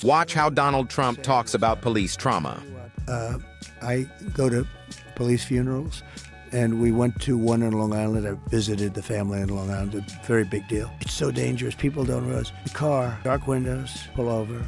Watch how Donald Trump talks about police trauma. I go to police funerals, and we went to one in Long Island. I visited the family in Long Island, a very big deal. It's so dangerous. People don't realize. The car, dark windows, pull over.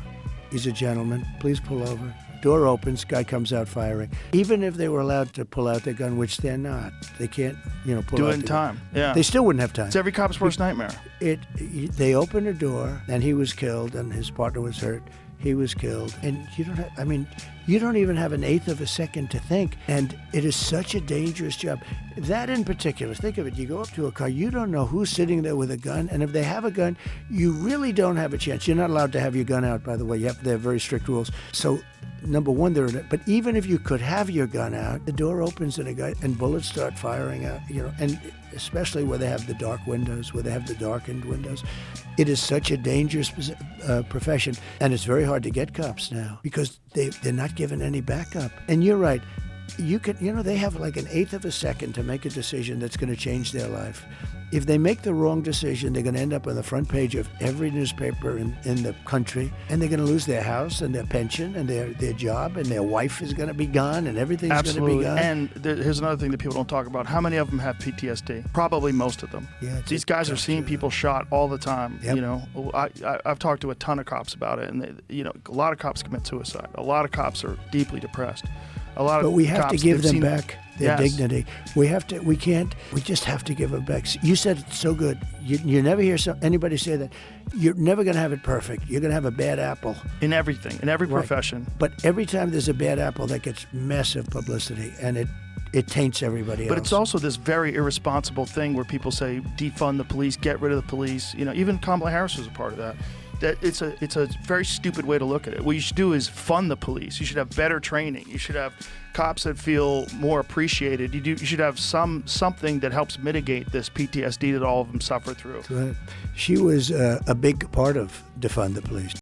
He's a gentleman. Please pull over. Door opens, guy comes out firing. Even if they were allowed to pull out their gun, which they're not, they can't, pull do out it in the gun. Yeah. They still wouldn't have time. It's every cop's worst nightmare. They opened a door, and he was killed, and his partner was hurt. He was killed, and you don't even have an eighth of a second to think, and it is such a dangerous job. That in particular, think of it, you go up to a car, you don't know who's sitting there with a gun, and if they have a gun, you really don't have a chance. You're not allowed to have your gun out, by the way. They have very strict rules. So, number one, but even if you could have your gun out, the door opens and bullets start firing out, and especially where they have the dark windows, where they have the darkened windows. It is such a dangerous profession, and it's very hard to get cops now because they're not given any backup. And you're right. They have like an eighth of a second to make a decision that's going to change their life. If they make the wrong decision, they're going to end up on the front page of every newspaper in the country, and they're going to lose their house and their pension and their job, and their wife is going to be gone, and everything's going to be gone. And here's another thing that people don't talk about. How many of them have PTSD? Probably most of them. Yeah, these guys are seeing people shot all the time. Yep. I've talked to a ton of cops about it, and a lot of cops commit suicide. A lot of cops are deeply depressed. But we have to give them back their Yes. dignity. We just have to give them back. You said it so good. You never hear anybody say that. You're never going to have it perfect. You're going to have a bad apple. In everything, in every profession. But every time there's a bad apple, that gets massive publicity, and it taints everybody else. But it's also this very irresponsible thing where people say defund the police, get rid of the police. Even Kamala Harris was a part of that. That it's a very stupid way to look at it. What you should do is fund the police. You should have better training. You should have cops that feel more appreciated. You should have something that helps mitigate this PTSD that all of them suffer through. Right. She was a big part of defund the police.